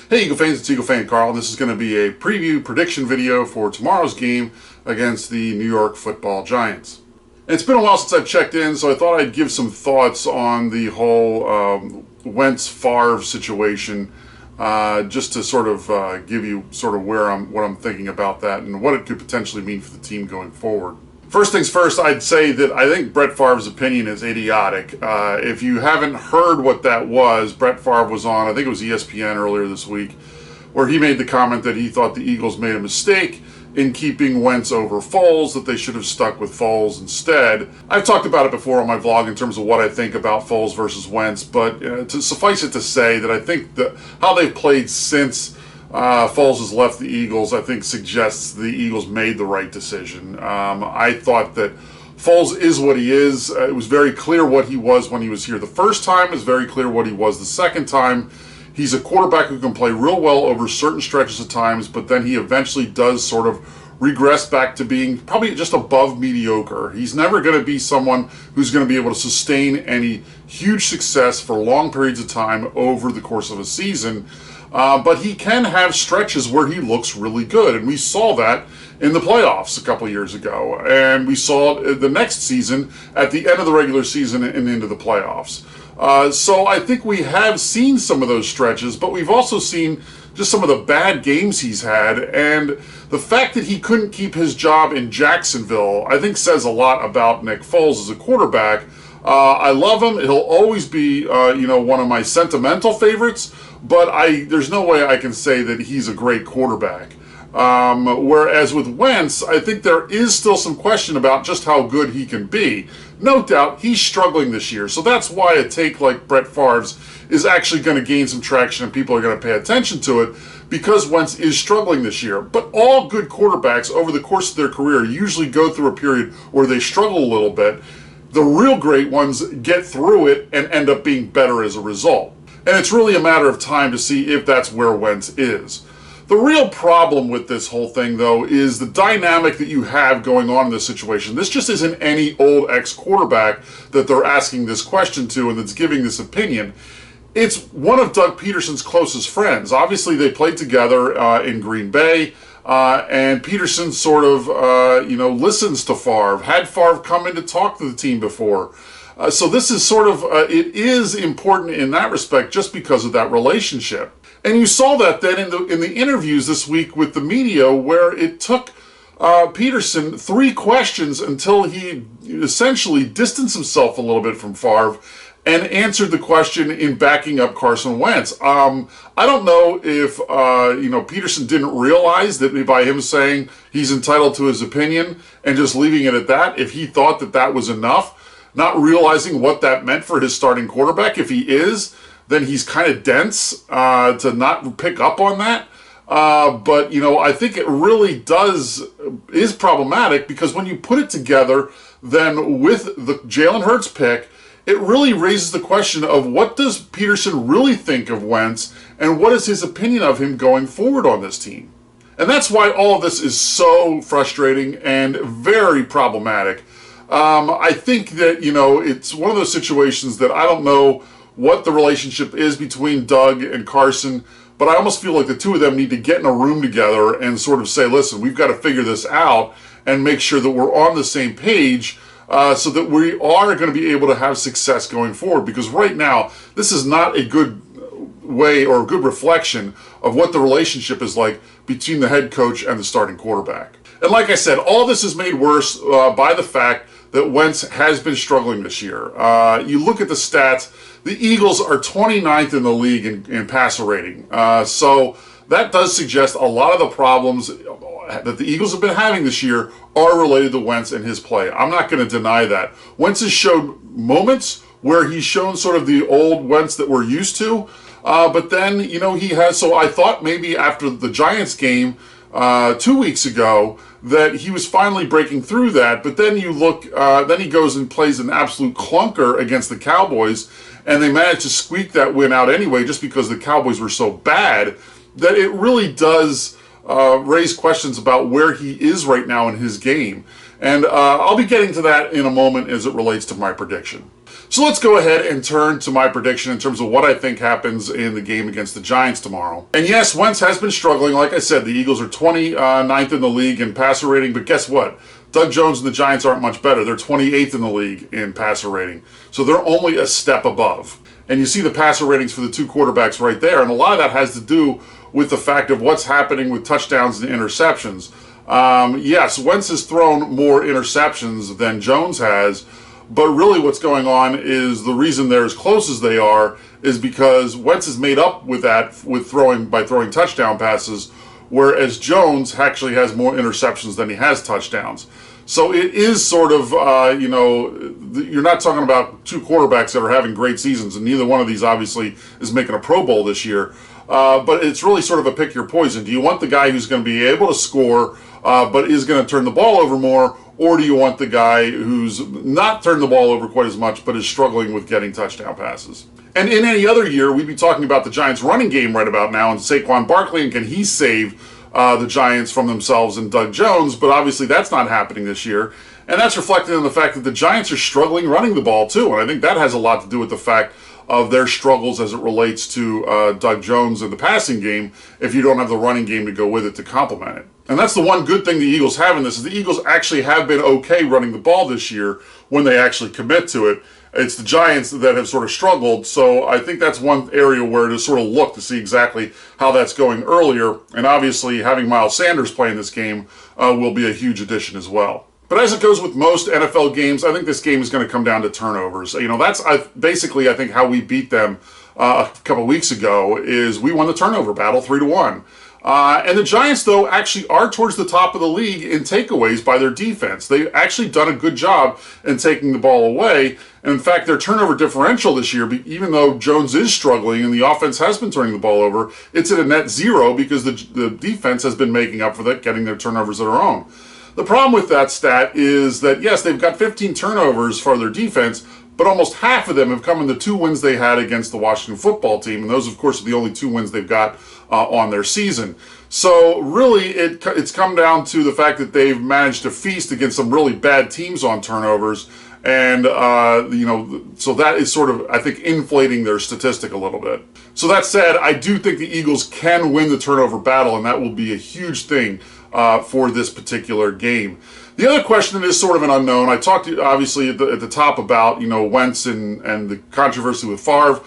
Hey Eagle fans, it's EaglefanKarl, and this is going to be a preview prediction video for tomorrow's game against the New York Football Giants. And it's been a while since I've checked in, so I thought I'd give some thoughts on the whole Wentz-Favre situation, just to sort of give you sort of what I'm thinking about that and what it could potentially mean for the team going forward. First things first, I'd say that I think Brett Favre's opinion is idiotic. If you haven't heard what that was, Brett Favre was on, I think it was ESPN earlier this week, where he made the comment that he thought the Eagles made a mistake in keeping Wentz over Foles, that they should have stuck with Foles instead. I've talked about it before on my vlog in terms of what I think about Foles versus Wentz, but to suffice it to say that I think that how they've played since Foles has left the Eagles, I think suggests the Eagles made the right decision. I thought that Foles is what he is. It was very clear what he was when he was here the first time. It was very clear what he was the second time. He's a quarterback who can play real well over certain stretches of times, but then he eventually does sort of regress back to being probably just above mediocre. He's never going to be someone who's going to be able to sustain any huge success for long periods of time over the course of a season. But he can have stretches where he looks really good, and we saw that in the playoffs a couple of years ago, and we saw it the next season at the end of the regular season and into the playoffs. So I think we have seen some of those stretches, but we've also seen just some of the bad games he's had, and the fact that he couldn't keep his job in Jacksonville, I think says a lot about Nick Foles as a quarterback. I love him. He'll always be, one of my sentimental favorites, but there's no way I can say that he's a great quarterback. Whereas with Wentz, I think there is still some question about just how good he can be. No doubt, he's struggling this year, so that's why a take like Brett Favre's is actually going to gain some traction and people are going to pay attention to it, because Wentz is struggling this year. But all good quarterbacks over the course of their career usually go through a period where they struggle a little bit. The real great ones get through it and end up being better as a result. And it's really a matter of time to see if that's where Wentz is. The real problem with this whole thing, though, is the dynamic that you have going on in this situation. This just isn't any old ex-quarterback that they're asking this question to and that's giving this opinion. It's one of Doug Pederson's closest friends. Obviously, they played together in Green Bay, and Pederson sort of, listens to Favre, had Favre come in to talk to the team before. So this is sort of, it is important in that respect just because of that relationship. And you saw that then in the interviews this week with the media, where it took Pederson 3 questions until he essentially distanced himself a little bit from Favre and answered the question in backing up Carson Wentz. I don't know if, Pederson didn't realize that by him saying he's entitled to his opinion and just leaving it at that, if he thought that that was enough, not realizing what that meant for his starting quarterback. If he is, then he's kind of dense to not pick up on that. But I think it really is problematic, because when you put it together then with the Jalen Hurts pick, it really raises the question of what does Pederson really think of Wentz and what is his opinion of him going forward on this team. And that's why all of this is so frustrating and very problematic. I think that, it's one of those situations that I don't know what the relationship is between Doug and Carson, but I almost feel like the two of them need to get in a room together and sort of say, listen, we've got to figure this out and make sure that we're on the same page so that we are going to be able to have success going forward. Because right now, this is not a good way or a good reflection of what the relationship is like between the head coach and the starting quarterback. And like I said, all this is made worse by the fact that Wentz has been struggling this year. You look at the stats, the Eagles are 29th in the league in passer rating. So that does suggest a lot of the problems that the Eagles have been having this year are related to Wentz and his play. I'm not going to deny that. Wentz has showed moments where he's shown sort of the old Wentz that we're used to, but then, he has, so I thought maybe after the Giants game 2 weeks ago that he was finally breaking through that, but then you look, then he goes and plays an absolute clunker against the Cowboys, and they managed to squeak that win out anyway just because the Cowboys were so bad that it really does raise questions about where he is right now in his game. And I'll be getting to that in a moment as it relates to my prediction. So let's go ahead and turn to my prediction in terms of what I think happens in the game against the Giants tomorrow. And yes, Wentz has been struggling. Like I said, the Eagles are 29th in the league in passer rating, but guess what? Doug Jones and the Giants aren't much better. They're 28th in the league in passer rating. So they're only a step above. And you see the passer ratings for the two quarterbacks right there. And a lot of that has to do with the fact of what's happening with touchdowns and interceptions. Yes, Wentz has thrown more interceptions than Jones has. But really what's going on is the reason they're as close as they are is because Wentz has made up with that by throwing touchdown passes, whereas Jones actually has more interceptions than he has touchdowns. So it is sort of, you're not talking about two quarterbacks that are having great seasons, and neither one of these obviously is making a Pro Bowl this year. But it's really sort of a pick your poison. Do you want the guy who's going to be able to score, but is going to turn the ball over more, or do you want the guy who's not turned the ball over quite as much, but is struggling with getting touchdown passes? And in any other year, we'd be talking about the Giants' running game right about now, and Saquon Barkley, and can he save the Giants from themselves and Doug Jones? But obviously that's not happening this year. And that's reflected in the fact that the Giants are struggling running the ball too. And I think that has a lot to do with the fact of their struggles as it relates to Doug Jones in the passing game if you don't have the running game to go with it to complement it. And that's the one good thing the Eagles have in this, is the Eagles actually have been okay running the ball this year when they actually commit to it. It's the Giants that have sort of struggled, so I think that's one area where to sort of look to see exactly how that's going earlier. And obviously having Miles Sanders play in this game will be a huge addition as well. But as it goes with most NFL games, I think this game is going to come down to turnovers. That's basically, I think, how we beat them a couple weeks ago, is we won the turnover battle 3-1. And the Giants, though, actually are towards the top of the league in takeaways by their defense. They've actually done a good job in taking the ball away. And in fact, their turnover differential this year, even though Jones is struggling and the offense has been turning the ball over, it's at a net 0 because the defense has been making up for that, getting their turnovers of their own. The problem with that stat is that, yes, they've got 15 turnovers for their defense, but almost half of them have come in the 2 wins they had against the Washington football team. And those, of course, are the only 2 wins they've got on their season. So really, it's come down to the fact that they've managed to feast against some really bad teams on turnovers. And, so that is sort of, I think, inflating their statistic a little bit. So that said, I do think the Eagles can win the turnover battle, and that will be a huge thing for this particular game. The other question that is sort of an unknown, I talked to you obviously at the top about, Wentz and the controversy with Favre.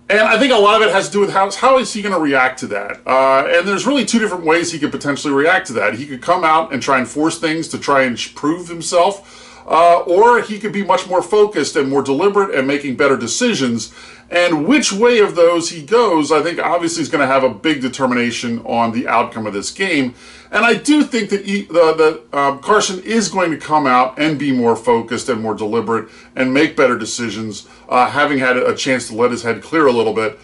And I think a lot of it has to do with how is he going to react to that. And there's really 2 different ways he could potentially react to that. He could come out and try and force things to try and prove himself. Or he could be much more focused and more deliberate and making better decisions. And which way of those he goes, I think obviously is going to have a big determination on the outcome of this game. And I do think that Carson is going to come out and be more focused and more deliberate and make better decisions, having had a chance to let his head clear a little bit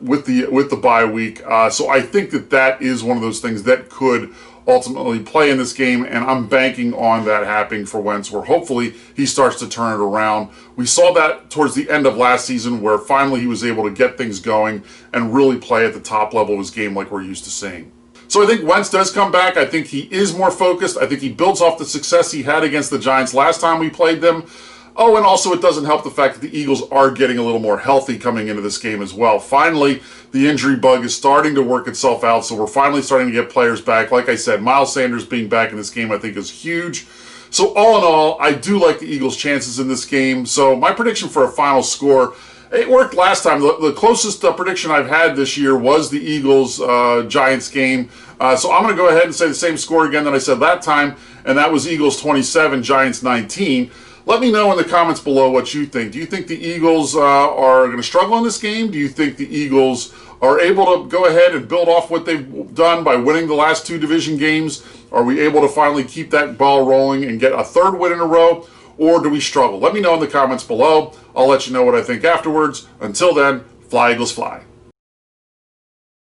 with the bye week. So I think that is one of those things that could ultimately play in this game, and I'm banking on that happening for Wentz, where hopefully he starts to turn it around. We saw that towards the end of last season, where finally he was able to get things going and really play at the top level of his game like we're used to seeing. So I think Wentz does come back. I think he is more focused. I think he builds off the success he had against the Giants last time we played them. Oh, and also it doesn't help the fact that the Eagles are getting a little more healthy coming into this game as well. Finally, the injury bug is starting to work itself out, so we're finally starting to get players back. Like I said, Miles Sanders being back in this game I think is huge. So all in all, I do like the Eagles' chances in this game. So my prediction for a final score, it worked last time. The closest prediction I've had this year was the Eagles-Giants game. So I'm going to go ahead and say the same score again that I said that time, and that was Eagles 27, Giants 19. Let me know in the comments below what you think. Do you think the Eagles are going to struggle in this game? Do you think the Eagles are able to go ahead and build off what they've done by winning the last 2 division games? Are we able to finally keep that ball rolling and get a 3rd win in a row? Or do we struggle? Let me know in the comments below. I'll let you know what I think afterwards. Until then, fly Eagles fly.